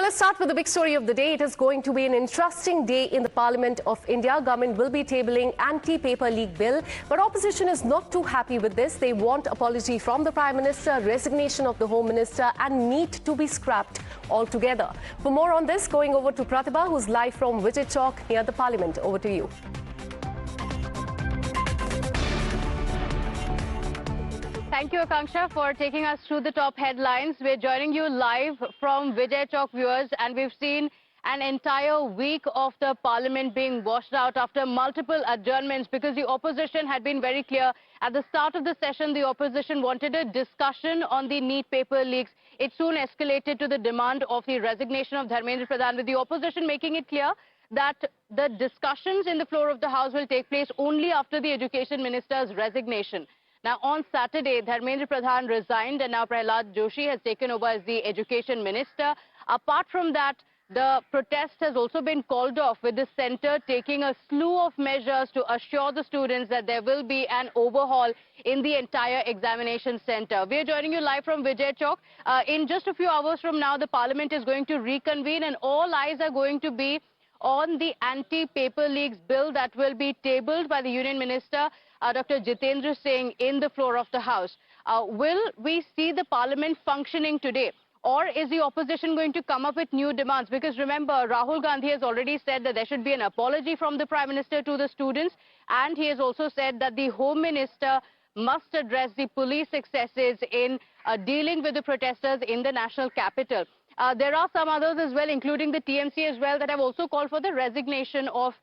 Well, let's start with the big story of the day. It is going to be an interesting day in the Parliament of India. Government will be tabling anti-paper leak bill, but opposition is not too happy with this. They want apology from the Prime Minister, resignation of the Home Minister, and NEET to be scrapped altogether. For more on this, going over to Pratibha, who's live from Vijay Chowk near the Parliament. Over to you. Thank you, Akanksha, for taking us through the top headlines. We're joining you live from Vijay Chowk, viewers, and we've seen an entire week of the Parliament being washed out after multiple adjournments because the opposition had been very clear. At the start of the session, the opposition wanted a discussion on the NEET paper leaks. It soon escalated to the demand of the resignation of Dharmendra Pradhan, with the opposition making it clear that the discussions in the floor of the House will take place only after the Education Minister's resignation. Now, on Saturday, Dharmendra Pradhan resigned and now Prahlad Joshi has taken over as the Education Minister. Apart from that, the protest has also been called off, with the centre taking a slew of measures to assure the students that there will be an overhaul in the entire examination centre. We are joining you live from Vijay Chowk. In just a few hours from now, the Parliament is going to reconvene and all eyes are going to be on the anti-paper leaks bill that will be tabled by the Union Minister, Dr. Jitendra Singh, in the floor of the House. Will we see the Parliament functioning today? Or is the opposition going to come up with new demands? Because remember, Rahul Gandhi has already said that there should be an apology from the Prime Minister to the students. And he has also said that the Home Minister must address the police excesses in dealing with the protesters in the national capital. There are some others as well, including the TMC as well, that have also called for the resignation of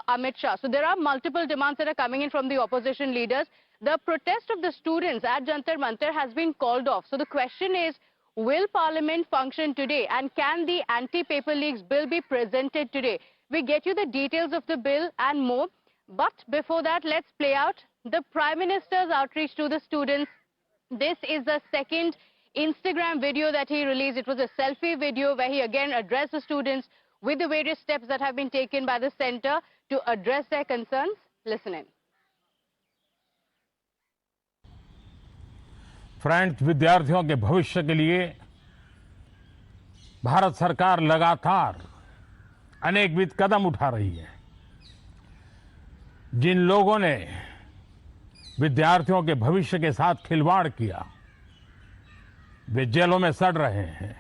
Amit Shah. So there are multiple demands that are coming in from the opposition leaders. The protest of the students at Jantar Mantar has been called off. So the question is, will Parliament function today? And can the anti-paper leaks bill be presented today? We get you the details of the bill and more. But before that, let's play out the Prime Minister's outreach to the students. This is the second Instagram video that he released. It was a selfie video where he again addressed the students with the various steps that have been taken by the centre to address their concerns. Listen in. Friends, विद्यार्थियों के भविष्य के लिए भारत सरकार लगातार अनेकविध कदम उठा रही है। जिन लोगों ने विद्यार्थियों के भविष्य के साथ खिलवाड़ किया, वे जेलों में सड़ रहे हैं।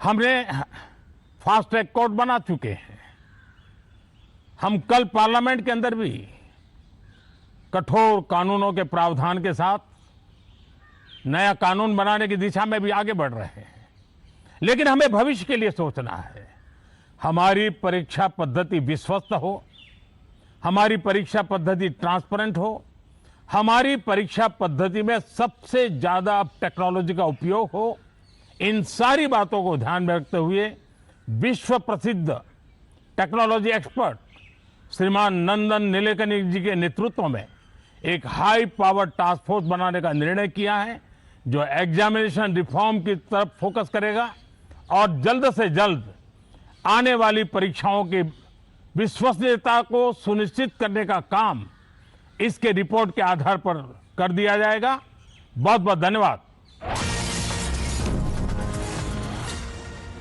हमने फास्ट ट्रैक कोर्ट बना चुके हैं। हम कल पार्लियामेंट के अंदर भी कठोर कानूनों के प्रावधान के साथ नया कानून बनाने की दिशा में भी आगे बढ़ रहे हैं। लेकिन हमें भविष्य के लिए सोचना है। हमारी परीक्षा पद्धति विश्वस्त हो, हमारी परीक्षा पद्धति ट्रांसपेरेंट हो, हमारी परीक्षा पद्धति में सबसे ज्यादा टेक्नोलॉजी का उपयोग हो। इन सारी बातों को ध्यान में रखते हुए विश्व प्रसिद्ध टेक्नोलॉजी एक्सपर्ट श्रीमान नंदन नीलेकनी जी के नेतृत्व में एक हाई पावर टास्क फोर्स बनाने का निर्णय किया है, जो एग्जामिनेशन रिफॉर्म की तरफ फोकस करेगा और जल्द से जल्द आने वाली परीक्षाओं की विश्वसनीयता को सुनिश्चित करने का काम इसके रिपोर्ट के आधार पर कर दिया जाएगा। बहुत बहुत धन्यवाद।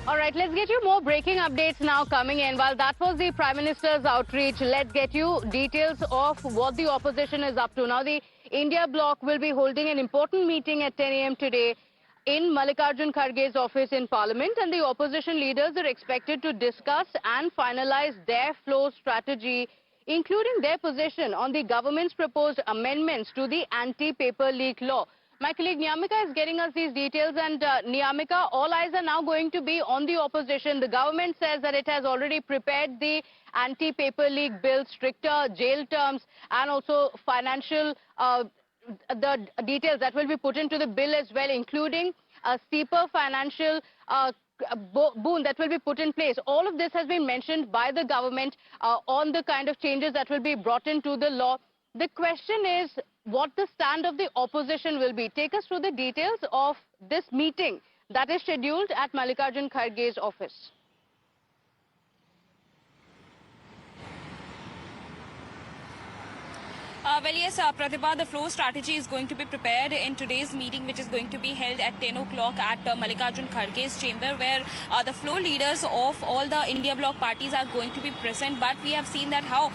All right, let's get you more breaking updates now coming in. While that was the Prime Minister's outreach, let's get you details of what the opposition is up to. Now, the India bloc will be holding an important meeting at 10 a.m. today in Mallikarjun Kharge's office in Parliament, and the opposition leaders are expected to discuss and finalize their flow strategy, including their position on the government's proposed amendments to the anti-paper leak law. My colleague Niyamika is getting us these details, and Niyamika, all eyes are now going to be on the opposition. The government says that it has already prepared the anti-paper leak bill, stricter jail terms and also financial the details that will be put into the bill as well, including a steeper financial boon that will be put in place. All of this has been mentioned by the government on the kind of changes that will be brought into the law. The question is what the stand of the opposition will be. Take us through the details of this meeting that is scheduled at Mallikarjun Kharge's office. Well, yes, Pratibha, the flow strategy is going to be prepared in today's meeting, which is going to be held at 10 o'clock at Mallikarjun Kharge's chamber, where the flow leaders of all the India bloc parties are going to be present. But we have seen that how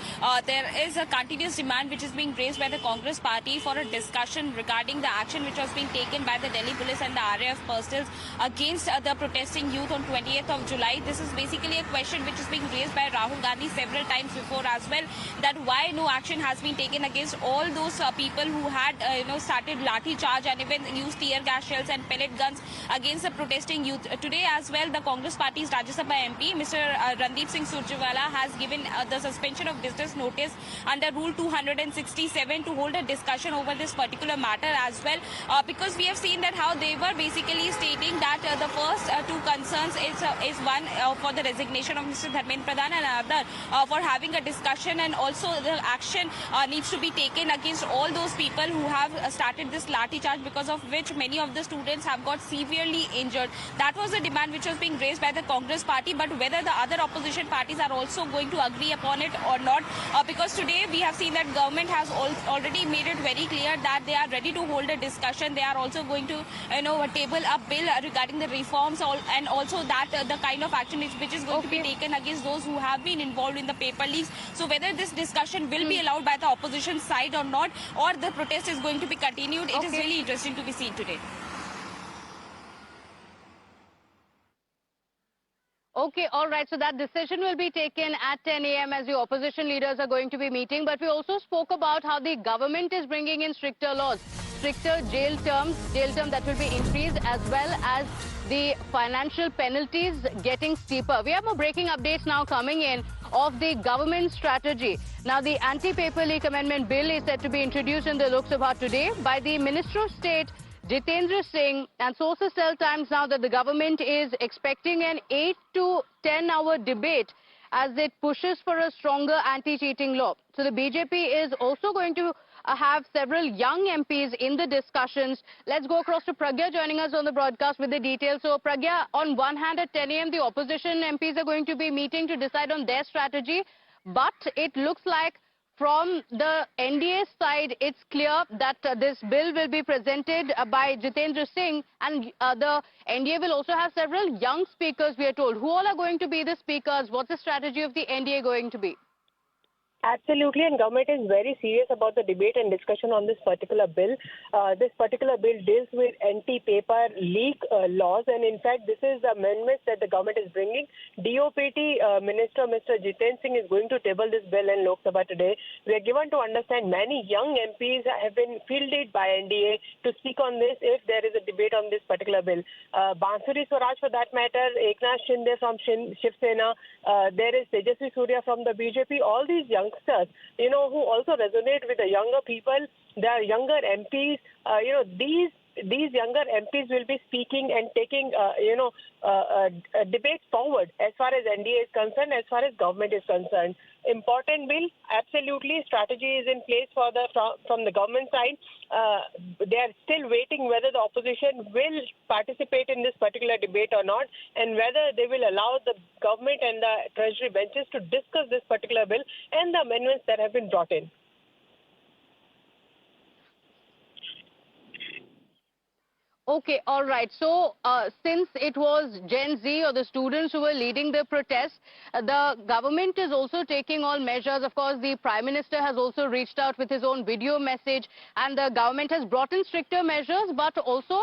there is a continuous demand which is being raised by the Congress party for a discussion regarding the action which was being taken by the Delhi police and the RAF personnel against the protesting youth on 20th of July. This is basically a question which is being raised by Rahul Gandhi several times before as well, that why no action has been taken against all those people who had started lathi charge and even used tear gas shells and pellet guns against the protesting youth. Today as well, the Congress party's Rajya Sabha MP, Mr. Randeep Singh Surjewala, has given the suspension of business notice under Rule 267 to hold a discussion over this particular matter as well, because we have seen that how they were basically stating that the first two concerns is one for the resignation of Mr. Dharmendra Pradhan and another for having a discussion, and also the action needs to be taken against all those people who have started this lathi charge, because of which many of the students have got severely injured. That was the demand which was being raised by the Congress party, but whether the other opposition parties are also going to agree upon it or not, because today we have seen that government has already made it very clear that they are ready to hold a discussion. They are also going to table a bill regarding the reforms, and also that the kind of action which is going to be taken against those who have been involved in the paper leaks. So whether this discussion will be allowed by the opposition side or not, or the protest is going to be continued, it is really interesting to be seen today. Okay, all right. So that decision will be taken at 10 a.m. as the opposition leaders are going to be meeting. But we also spoke about how the government is bringing in stricter laws, stricter jail terms that will be increased, as well as the financial penalties getting steeper. We have more breaking updates now coming in of the government strategy. Now, the anti-paper leak amendment bill is set to be introduced in the Lok Sabha today by the Minister of State, Jitendra Singh, and sources tell Times Now that the government is expecting an 8 to 10-hour debate as it pushes for a stronger anti-cheating law. So the BJP is also going to have several young MPs in the discussions. Let's go across to Pragya joining us on the broadcast with the details. So Pragya, on one hand at 10 a.m. the opposition MPs are going to be meeting to decide on their strategy, but it looks like from the NDA side, it's clear that this bill will be presented by Jitendra Singh, and the NDA will also have several young speakers, we are told. Who all are going to be the speakers? What's the strategy of the NDA going to be? Absolutely, and government is very serious about the debate and discussion on this particular bill. This particular bill deals with anti-paper leak laws, and in fact, this is the amendments that the government is bringing. DOPT Minister Mr. Jitendra Singh is going to table this bill in Lok Sabha today. We are given to understand many young MPs have been fielded by NDA to speak on this if there is a debate on this particular bill. Bansuri Swaraj, for that matter, Eknath Shinde from Shiv Sena, there is Tejasvi Surya from the BJP. All these youngsters, who also resonate with the younger people, the younger MPs, these younger MPs will be speaking and taking, debates forward as far as NDA is concerned, as far as government is concerned. Important bill, absolutely. Strategy is in place from the government side. They are still waiting whether the opposition will participate in this particular debate or not, and whether they will allow the government and the treasury benches to discuss this particular bill and the amendments that have been brought in. Okay, all right. So, since it was Gen Z or the students who were leading the protest, the government is also taking all measures. Of course, the Prime Minister has also reached out with his own video message, and the government has brought in stricter measures, but also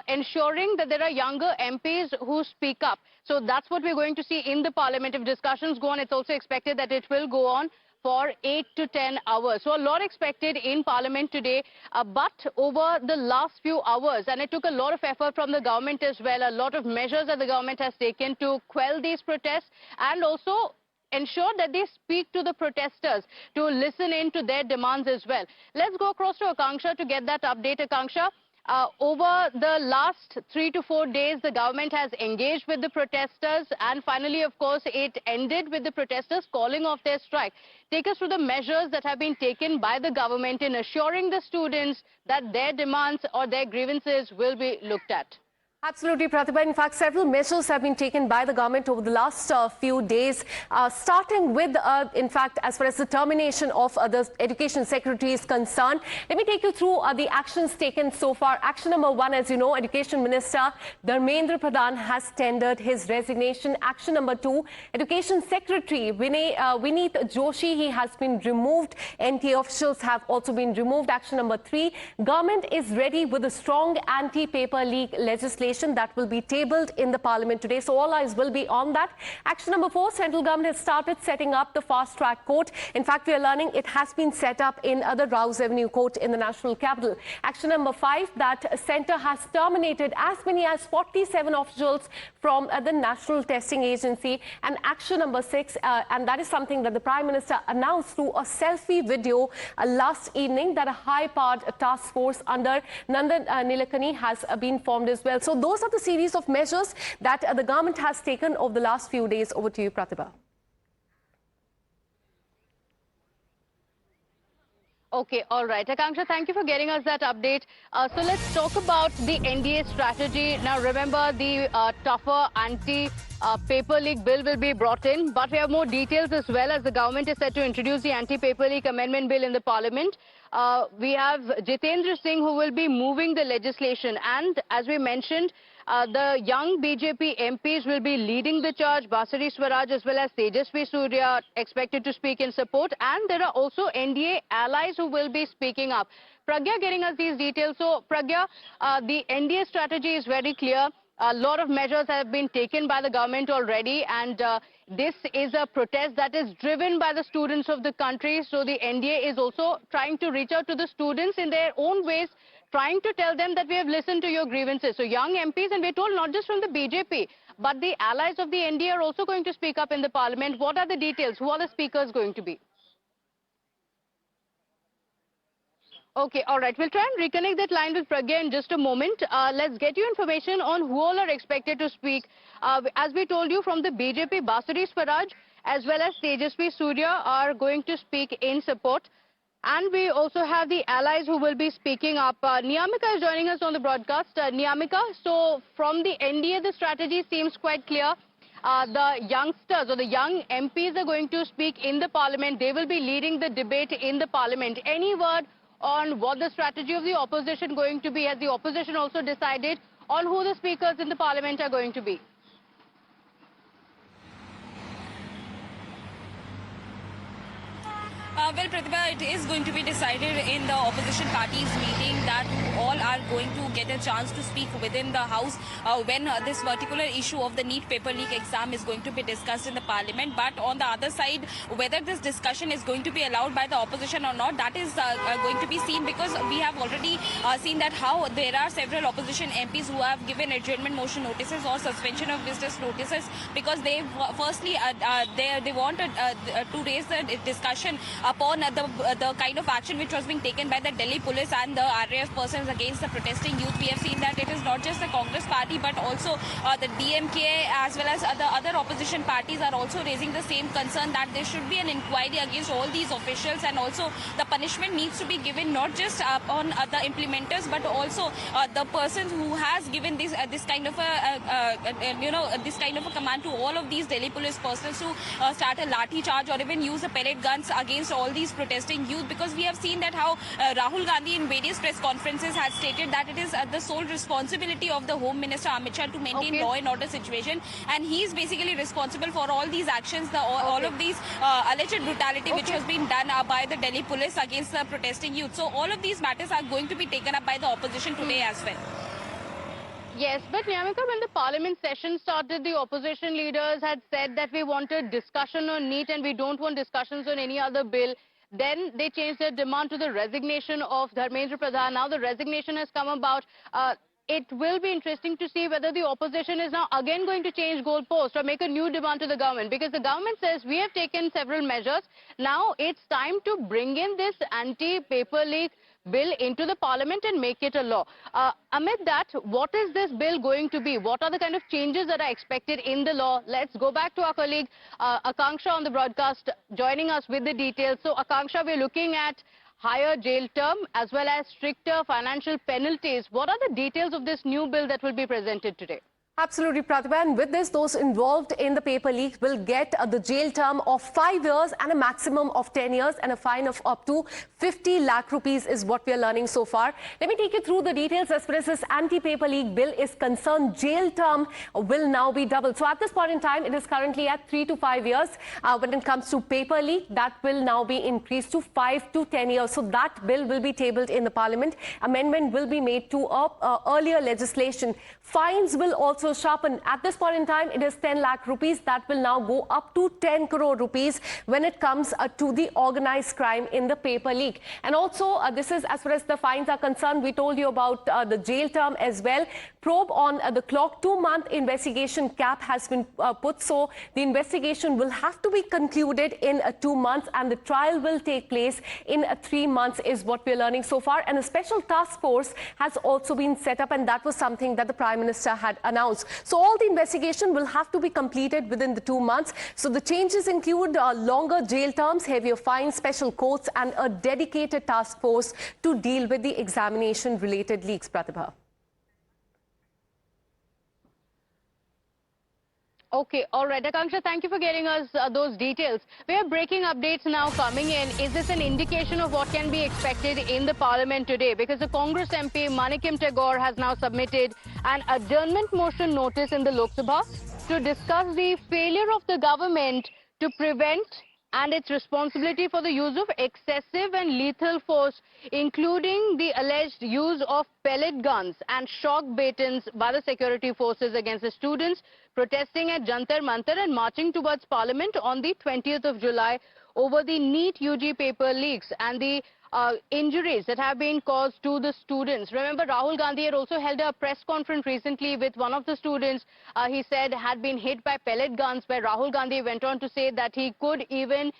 ensuring that there are younger MPs who speak up. So that's what we're going to see in the parliament. If discussions go on, it's also expected that it will go on for 8 to 10 hours. So a lot expected in Parliament today, but over the last few hours, and it took a lot of effort from the government as well, a lot of measures that the government has taken to quell these protests and also ensure that they speak to the protesters, to listen in to their demands as well. Let's go across to Akanksha to get that update. Akanksha, over the last 3 to 4 days, the government has engaged with the protesters, and finally, of course, it ended with the protesters calling off their strike. Take us through the measures that have been taken by the government in assuring the students that their demands or their grievances will be looked at. Absolutely, Pratibha. In fact, several measures have been taken by the government over the last few days, starting with, in fact, as far as the termination of the Education Secretary is concerned. Let me take you through the actions taken so far. Action number one, as you know, Education Minister Dharmendra Pradhan has tendered his resignation. Action number two, Education Secretary Vineet Joshi, he has been removed. NTA officials have also been removed. Action number three, government is ready with a strong anti-paper leak legislation that will be tabled in the parliament today. So all eyes will be on that. Action number four, central government has started setting up the fast track court. In fact, we are learning it has been set up in the Rouse Avenue court in the national capital. Action number five, that centre has terminated as many as 47 officials from the National Testing Agency. And action number six, and that is something that the Prime Minister announced through a selfie video last evening, that a high-powered task force under Nandan Nilekani has been formed as well. So those are the series of measures that the government has taken over the last few days. Over to you, Pratibha. Okay, all right. Akanksha, thank you for getting us that update. So let's talk about the NDA strategy. Now, remember, the tougher anti-paper leak bill will be brought in, but we have more details as well, as the government is set to introduce the anti-paper leak amendment bill in the parliament. We have Jitendra Singh, who will be moving the legislation, and as we mentioned, the young BJP MPs will be leading the charge. Basari Swaraj as well as Tejasvi Surya expected to speak in support, and there are also NDA allies who will be speaking up. Pragya getting us these details. So Pragya, the NDA strategy is very clear. A lot of measures have been taken by the government already, and this is a protest that is driven by the students of the country. So the NDA is also trying to reach out to the students in their own ways, trying to tell them that we have listened to your grievances. So young MPs, and we're told not just from the BJP, but the allies of the NDA are also going to speak up in the parliament. What are the details? Who are the speakers going to be? Okay, all right. We'll try and reconnect that line with Pragya in just a moment. Let's get you information on who all are expected to speak. As we told you, from the BJP, Basari Swaraj as well as Tejasvi Surya are going to speak in support. And we also have the allies who will be speaking up. Niyamika is joining us on the broadcast. Niyamika, so from the NDA, the strategy seems quite clear. The youngsters or the young MPs are going to speak in the parliament. They will be leading the debate in the parliament. Any word on what the strategy of the opposition going to be? Has the opposition also decided on who the speakers in the parliament are going to be? Well, Pratibha, it is going to be decided in the opposition parties meeting that all are going to get a chance to speak within the House when this particular issue of the NEET paper leak exam is going to be discussed in the parliament. But on the other side, whether this discussion is going to be allowed by the opposition or not, that is going to be seen, because we have already seen that how there are several opposition MPs who have given adjournment motion notices or suspension of business notices, because they firstly they want to raise the discussion upon the kind of action which was being taken by the Delhi police and the RAF persons against the protesting youth. We have seen that it is not just the Congress party, but also the DMK as well as the other opposition parties are also raising the same concern, that there should be an inquiry against all these officials, and also the punishment needs to be given not just on the implementers, but also the person who has given this kind of this kind of a command to all of these Delhi police persons to start a lathi charge or even use the pellet guns against all these protesting youth. Because we have seen that how Rahul Gandhi in various press conferences has stated that it is the sole responsibility of the Home Minister Amit Shah to maintain law and order situation, and he is basically responsible for all these actions, all of these alleged brutality which has been done by the Delhi police against the protesting youth. So all of these matters are going to be taken up by the opposition today as well. Yes, but Niyamika, when the parliament session started, the opposition leaders had said that we wanted discussion on NEET and we don't want discussions on any other bill. Then they changed their demand to the resignation of Dharmendra Pradhan. Now the resignation has come about. It will be interesting to see whether the opposition is now again going to change goalposts or make a new demand to the government, because the government says we have taken several measures. Now it's time to bring in this anti-paper leak bill into the parliament and make it a law. Amid that, what is this bill going to be? What are the kind of changes that are expected in the law? Let's go back to our colleague Akanksha on the broadcast, joining us with the details. So Akanksha, we're looking at higher jail term as well as stricter financial penalties. What are the details of this new bill that will be presented today? Absolutely, Pratibha. And with this, those involved in the paper leak will get the jail term of 5 years and a maximum of 10 years and a fine of up to 50 lakh rupees is what we are learning so far. Let me take you through the details. As far as this anti-paper leak bill is concerned, jail term will now be doubled. So at this point in time, it is currently at 3 to 5 years. When it comes to paper leak, that will now be increased to 5 to 10 years. So that bill will be tabled in the parliament. Amendment will be made to earlier legislation. Fines will also sharpen. At this point in time, it is 10 lakh rupees. That will now go up to 10 crore rupees when it comes to the organized crime in the paper leak. And also, this is as far as the fines are concerned. We told you about the jail term as well. Probe on the clock. 2-month investigation cap has been put. So the investigation will have to be concluded in 2 months and the trial will take place in 3 months is what we're learning so far. And a special task force has also been set up, and that was something that the Prime Minister had announced. So all the investigation will have to be completed within the 2 months. So the changes include longer jail terms, heavier fines, special courts and a dedicated task force to deal with the examination-related leaks, Pratibha. Okay, all right. Akanksha, thank you for getting us those details. We have breaking updates now coming in. Is this an indication of what can be expected in the parliament today? Because the Congress MP Manikim Tagore has now submitted an adjournment motion notice in the Lok Sabha to discuss the failure of the government to prevent and its responsibility for the use of excessive and lethal force, including the alleged use of pellet guns and shock batons by the security forces against the students protesting at Jantar Mantar and marching towards Parliament on the 20th of July over the NEET UG paper leaks and the injuries that have been caused to the students. Remember, Rahul Gandhi had also held a press conference recently with one of the students, he said had been hit by pellet guns, where Rahul Gandhi went on to say that he could even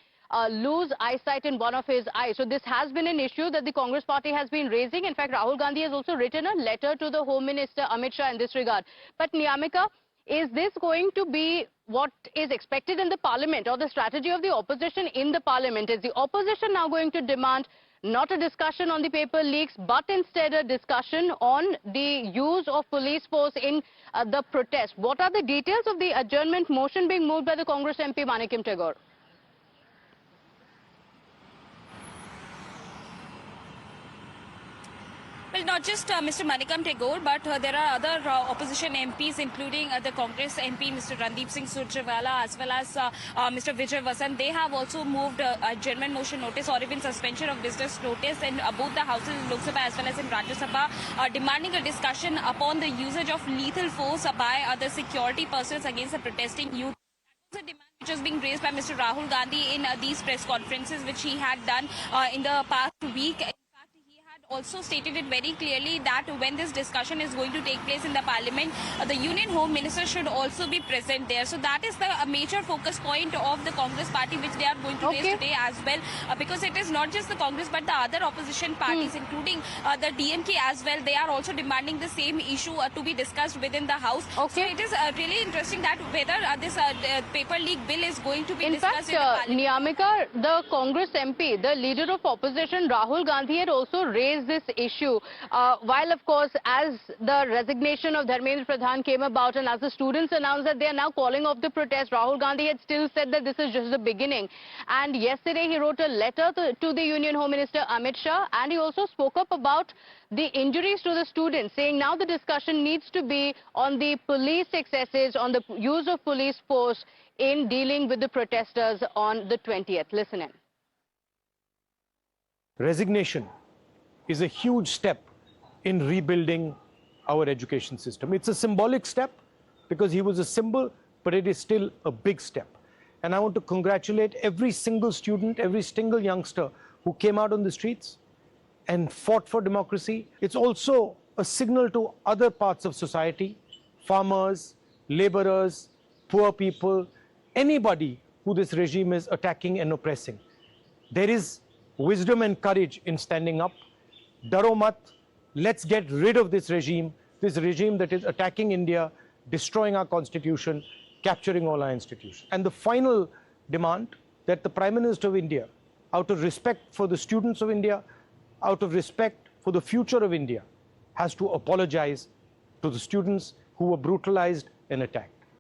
lose eyesight in one of his eyes. So this has been an issue that the Congress party has been raising. In fact, Rahul Gandhi has also written a letter to the Home Minister Amit Shah in this regard. But Niyamika, is this going to be what is expected in the parliament, or the strategy of the opposition in the parliament? Is the opposition now going to demand not a discussion on the paper leaks, but instead a discussion on the use of police force in the protest? What are the details of the adjournment motion being moved by the Congress MP Manikim Tagore? Well, not just Mr. Manikim Tagore, but there are other opposition MPs, including the Congress MP, Mr. Randeep Singh Surjewala, as well as Mr. Vijay Vasant. They have also moved adjournment motion notice or even suspension of business notice in both the houses in Lok Sabha as well as in Rajya Sabha, demanding a discussion upon the usage of lethal force by other security personnel against the protesting youth. That was a demand which was being raised by Mr. Rahul Gandhi in these press conferences which he had done in the past week. Also stated it very clearly that when this discussion is going to take place in the parliament, the Union Home Minister should also be present there. So that is the major focus point of the Congress party which they are going to raise today as well, because it is not just the Congress but the other opposition parties, including the DMK as well. They are also demanding the same issue to be discussed within the House. So it is really interesting that whether this paper leak bill is going to be discussed in the parliament. Niyamika, the Congress MP, the leader of opposition, Rahul Gandhi, had also raised this issue, while of course as the resignation of Dharmendra Pradhan came about and as the students announced that they are now calling off the protest, Rahul Gandhi had still said that this is just the beginning. And yesterday he wrote a letter to the Union Home Minister Amit Shah, and he also spoke up about the injuries to the students, saying now the discussion needs to be on the police excesses, on the use of police force in dealing with the protesters on the 20th. Listen in. Resignation is a huge step in rebuilding our education system. It's a symbolic step because he was a symbol, but it is still a big step. And I want to congratulate every single student, every single youngster who came out on the streets and fought for democracy. It's also a signal to other parts of society, farmers, laborers, poor people, anybody who this regime is attacking and oppressing. There is wisdom and courage in standing up. Daro mat, let's get rid of this regime that is attacking India, destroying our constitution, capturing all our institutions. And the final demand that the Prime Minister of India, out of respect for the students of India, out of respect for the future of India, has to apologize to the students who were brutalized and attacked.